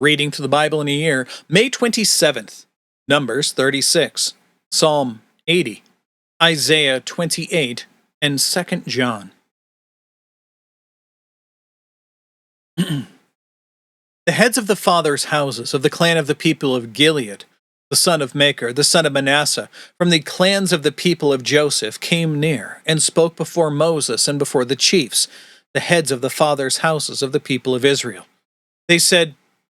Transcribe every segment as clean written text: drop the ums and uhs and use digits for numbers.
Reading through the Bible in a year, May 27th, Numbers 36, Psalm 80, Isaiah 28, and 2nd John. The heads of the fathers' houses of the clan of the people of Gilead, the son of Machir, the son of Manasseh, from the clans of the people of Joseph, came near and spoke before Moses and before the chiefs, the heads of the fathers' houses of the people of Israel. They said,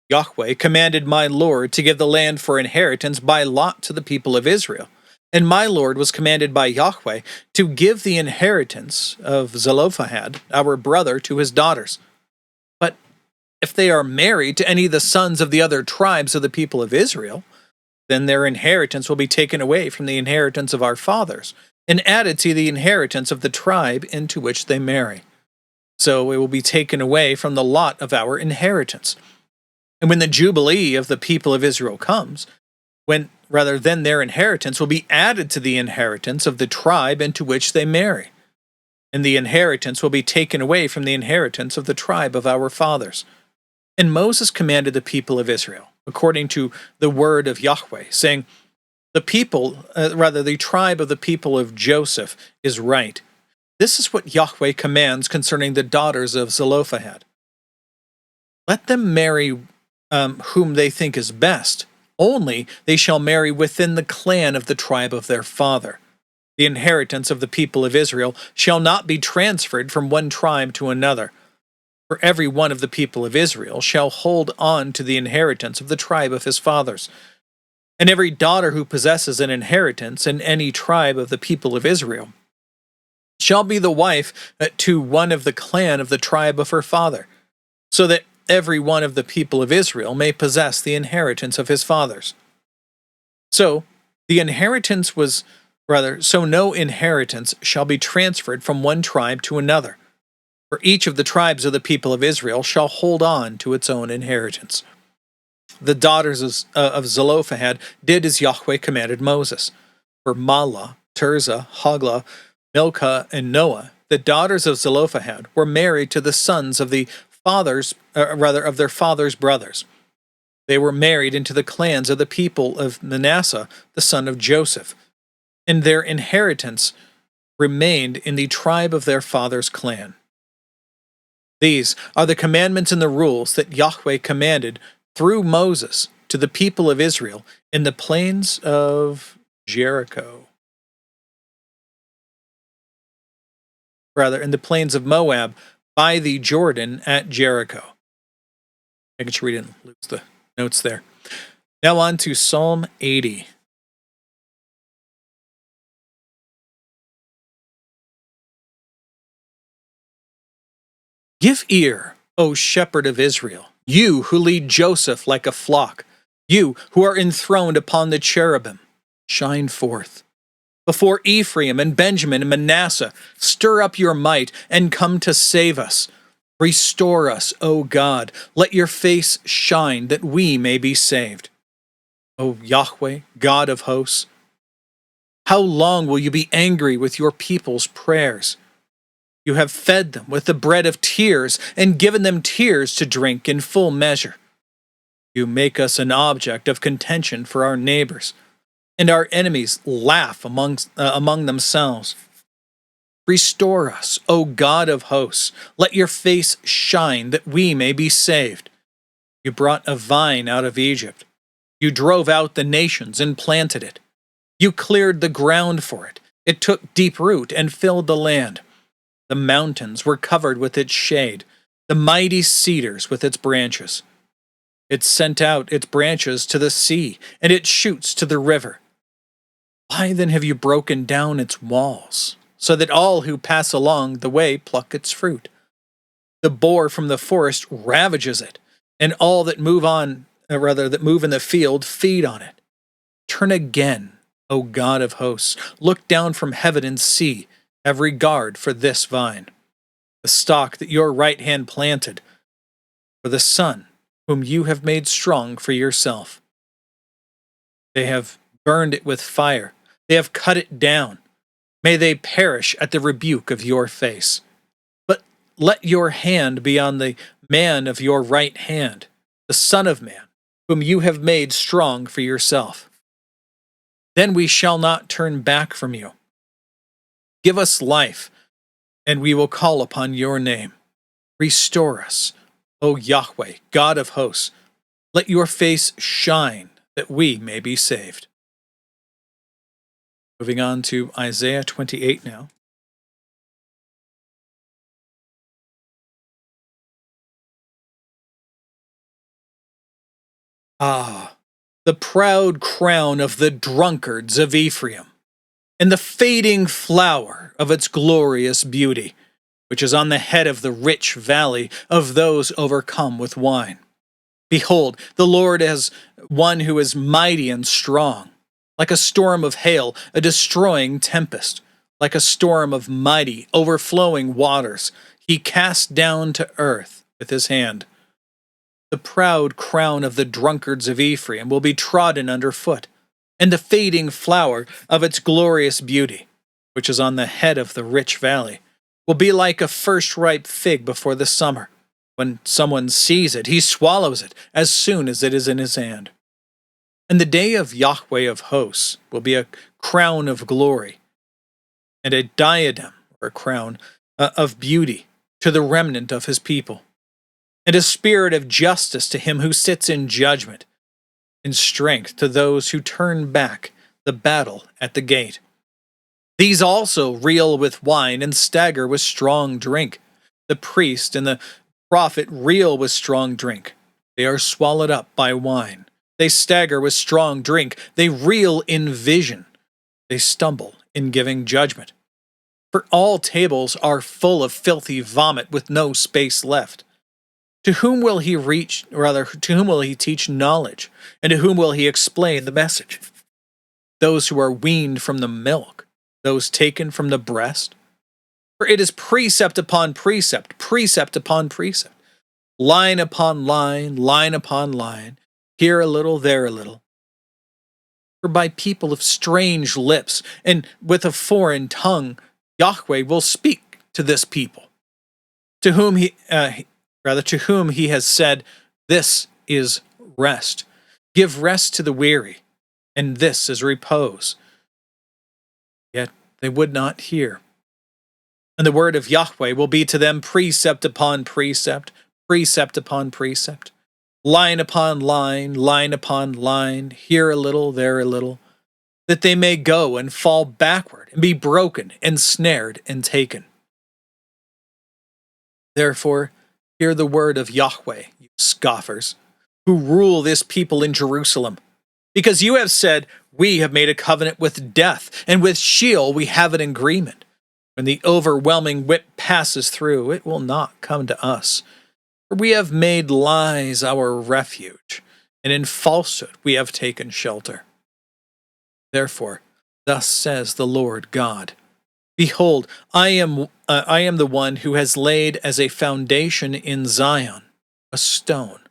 Yahweh commanded my Lord to give the land for inheritance by lot to the people of Israel. And my Lord was commanded by Yahweh to give the inheritance of Zelophehad, our brother, to his daughters. But if they are married to any of the sons of the other tribes of the people of Israel, then their inheritance will be taken away from the inheritance of our fathers, and added to the inheritance of the tribe into which they marry. So it will be taken away from the lot of our inheritance. And when the Jubilee of the people of Israel comes, then their inheritance will be added to the inheritance of the tribe into which they marry. And the inheritance will be taken away from the inheritance of the tribe of our fathers. And Moses commanded the people of Israel, according to the word of Yahweh, saying, the tribe of the people of Joseph is right. This is what Yahweh commands concerning the daughters of Zelophehad. Let them marry whom they think is best. Only they shall marry within the clan of the tribe of their father. The inheritance of the people of Israel shall not be transferred from one tribe to another. For every one of the people of Israel shall hold on to the inheritance of the tribe of his fathers. And every daughter who possesses an inheritance in any tribe of the people of Israel shall be the wife to one of the clan of the tribe of her father, so that every one of the people of Israel may possess the inheritance of his fathers. So no inheritance shall be transferred from one tribe to another, for each of the tribes of the people of Israel shall hold on to its own inheritance. The daughters of Zelophehad did as Yahweh commanded Moses. For Mahlah, Tirzah, Hoglah, Milcah, and Noah, the daughters of Zelophehad, were married to the sons of their father's brothers. They were married into the clans of the people of Manasseh, the son of Joseph, and their inheritance remained in the tribe of their father's clan. These are the commandments and the rules that Yahweh commanded through Moses to the people of Israel in the plains of Jericho. In the plains of Moab, by the Jordan at Jericho. I can read it and lose the notes there. Now on to Psalm 80. Give ear, O shepherd of Israel, you who lead Joseph like a flock, you who are enthroned upon the cherubim, shine forth. Before Ephraim and Benjamin and Manasseh, stir up your might and come to save us. Restore us, O God. Let your face shine that we may be saved. O Yahweh, God of hosts, how long will you be angry with your people's prayers? You have fed them with the bread of tears and given them tears to drink in full measure. You make us an object of contention for our neighbors, and our enemies laugh among themselves. Restore us, O God of hosts. Let your face shine that we may be saved. You brought a vine out of Egypt. You drove out the nations and planted it. You cleared the ground for it. It took deep root and filled the land. The mountains were covered with its shade, the mighty cedars with its branches. It sent out its branches to the sea, and its shoots to the river. Why then have you broken down its walls, so that all who pass along the way pluck its fruit? The boar from the forest ravages it, and all that move in the field feed on it. Turn again, O God of hosts, look down from heaven and see, have regard for this vine, the stalk that your right hand planted, for the son whom you have made strong for yourself. They have burned it with fire. They have cut it down. May they perish at the rebuke of your face. But let your hand be on the man of your right hand, the Son of Man, whom you have made strong for yourself. Then we shall not turn back from you. Give us life, and we will call upon your name. Restore us, O Yahweh, God of hosts. Let your face shine, that we may be saved. Moving on to Isaiah 28 now. Ah, the proud crown of the drunkards of Ephraim, and the fading flower of its glorious beauty, which is on the head of the rich valley of those overcome with wine. Behold, the Lord is one who is mighty and strong, like a storm of hail, a destroying tempest, like a storm of mighty, overflowing waters. He cast down to earth with his hand. The proud crown of the drunkards of Ephraim will be trodden under foot, and the fading flower of its glorious beauty, which is on the head of the rich valley, will be like a first-ripe fig before the summer. When someone sees it, he swallows it as soon as it is in his hand. And the day of Yahweh of hosts will be a crown of glory, and a diadem, or a crown, of beauty to the remnant of his people, and a spirit of justice to him who sits in judgment, and strength to those who turn back the battle at the gate. These also reel with wine and stagger with strong drink. The priest and the prophet reel with strong drink. They are swallowed up by wine. They stagger with strong drink. They reel in vision. They stumble in giving judgment. For all tables are full of filthy vomit with no space left. To whom will he to whom will he teach knowledge? And to whom will he explain the message? Those who are weaned from the milk, those taken from the breast? For it is precept upon precept, precept upon precept, line upon line, line upon line, here a little, there a little. For by people of strange lips and with a foreign tongue, Yahweh will speak to this people, to whom he has said, "This is rest. Give rest to the weary, and this is repose." Yet they would not hear. And the word of Yahweh will be to them precept upon precept, precept upon precept, line upon line, line upon line, here a little, there a little, that they may go and fall backward and be broken and snared and taken. Therefore, hear the word of Yahweh, you scoffers, who rule this people in Jerusalem. Because you have said, "We have made a covenant with death, and with Sheol we have an agreement. When the overwhelming whip passes through, it will not come to us. For we have made lies our refuge, and in falsehood we have taken shelter." Therefore, thus says the Lord God, "Behold, I am the one who has laid as a foundation in Zion a stone,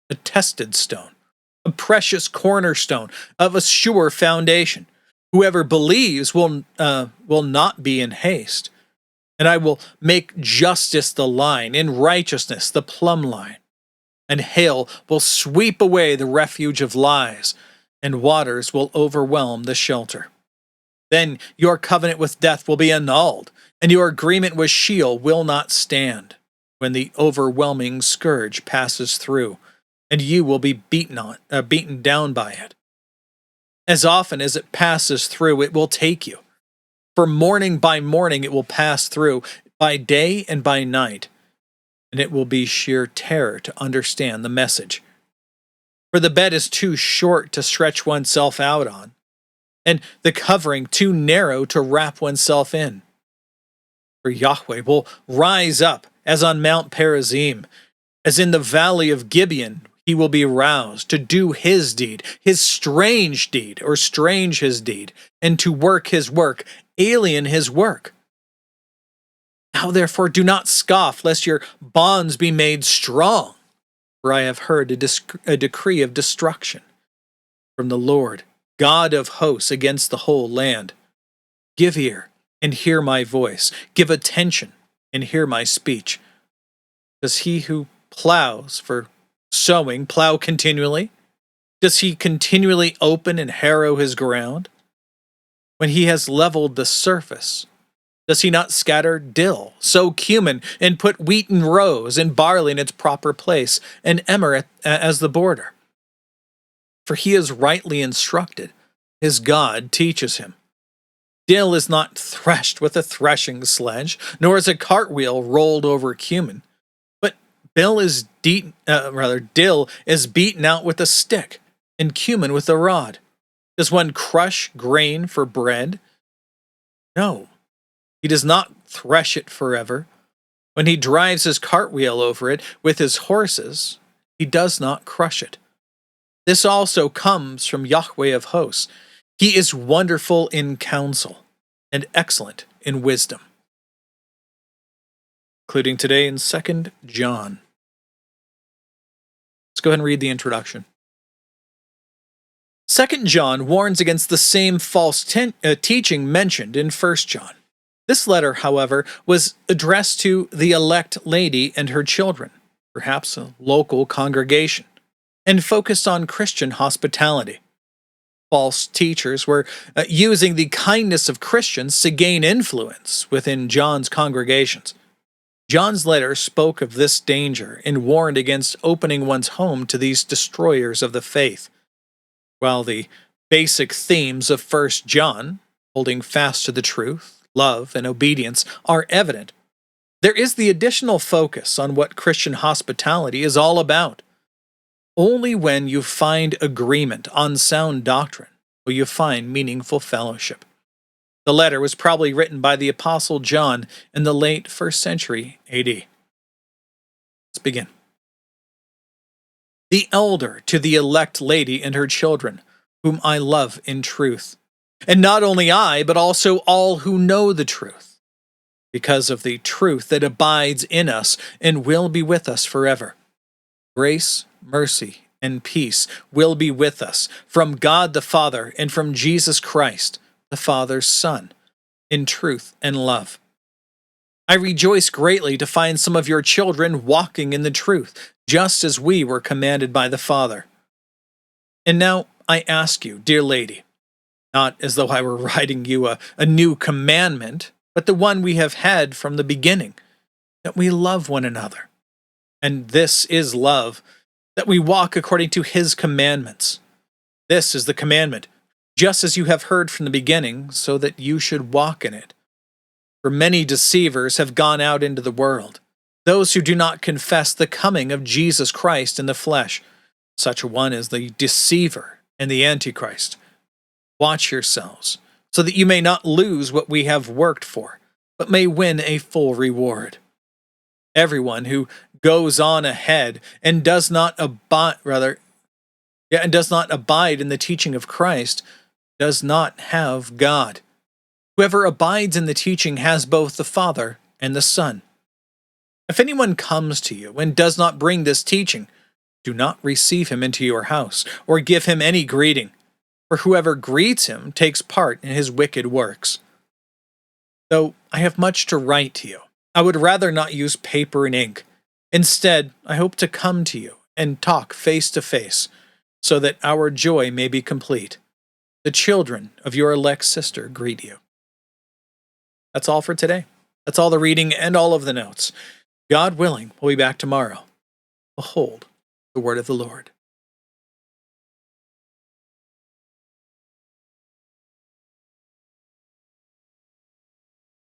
a tested stone, a precious cornerstone of a sure foundation. Whoever believes will not be in haste. And I will make justice the line, and righteousness the plumb line. And hail will sweep away the refuge of lies, and waters will overwhelm the shelter. Then your covenant with death will be annulled, and your agreement with Sheol will not stand, when the overwhelming scourge passes through, and you will be beaten down by it. As often as it passes through, it will take you. For morning by morning it will pass through, by day and by night, and it will be sheer terror to understand the message. For the bed is too short to stretch oneself out on, and the covering too narrow to wrap oneself in. For Yahweh will rise up as on Mount Perazim, as in the valley of Gibeon. He will be roused to do his deed, his strange deed, or strange his deed, and to work his work, alien his work. Now therefore do not scoff, lest your bonds be made strong. For I have heard a decree of destruction from the Lord, God of hosts, against the whole land. Give ear and hear my voice. Give attention and hear my speech. Because he who plows for sowing plow continually? Does he continually open and harrow his ground? When he has leveled the surface, does he not scatter dill, sow cumin, and put wheat in rows, and barley in its proper place, and emmer as the border? For he is rightly instructed, his God teaches him. Dill is not threshed with a threshing sledge, nor is a cartwheel rolled over cumin. But dill is beaten out with a stick, and cumin with a rod. Does one crush grain for bread? No, he does not thresh it forever. When he drives his cartwheel over it with his horses, he does not crush it. This also comes from Yahweh of hosts. He is wonderful in counsel and excellent in wisdom. Including today in 2 John. Let's go ahead and read the introduction. 2 John warns against the same false teaching mentioned in 1 John. This letter, however, was addressed to the elect lady and her children, perhaps a local congregation, and focused on Christian hospitality. False teachers were using the kindness of Christians to gain influence within John's congregations. John's letter spoke of this danger and warned against opening one's home to these destroyers of the faith. While the basic themes of 1 John, holding fast to the truth, love, and obedience, are evident, there is the additional focus on what Christian hospitality is all about. Only when you find agreement on sound doctrine will you find meaningful fellowship. The letter was probably written by the Apostle John in the late 1st century AD. Let's begin. The elder to the elect lady and her children, whom I love in truth. And not only I, but also all who know the truth, because of the truth that abides in us and will be with us forever. Grace, mercy, and peace will be with us from God the Father and from Jesus Christ, the Father's Son, in truth and love. I rejoice greatly to find some of your children walking in the truth, just as we were commanded by the Father. And now I ask you, dear lady, not as though I were writing you a new commandment, but the one we have had from the beginning, that we love one another. And this is love, that we walk according to his commandments. This is the commandment, just as you have heard from the beginning, so that you should walk in it. For many deceivers have gone out into the world, those who do not confess the coming of Jesus Christ in the flesh. Such a one is the deceiver and the Antichrist. Watch yourselves, so that you may not lose what we have worked for, but may win a full reward. Everyone who goes on ahead and does not abide in the teaching of Christ does not have God. Whoever abides in the teaching has both the Father and the Son. If anyone comes to you and does not bring this teaching, do not receive him into your house or give him any greeting, for whoever greets him takes part in his wicked works. Though I have much to write to you, I would rather not use paper and ink. Instead, I hope to come to you and talk face to face, so that our joy may be complete. The children of your elect sister greet you. That's all for today. That's all the reading and all of the notes. God willing, we'll be back tomorrow. Behold, the word of the Lord.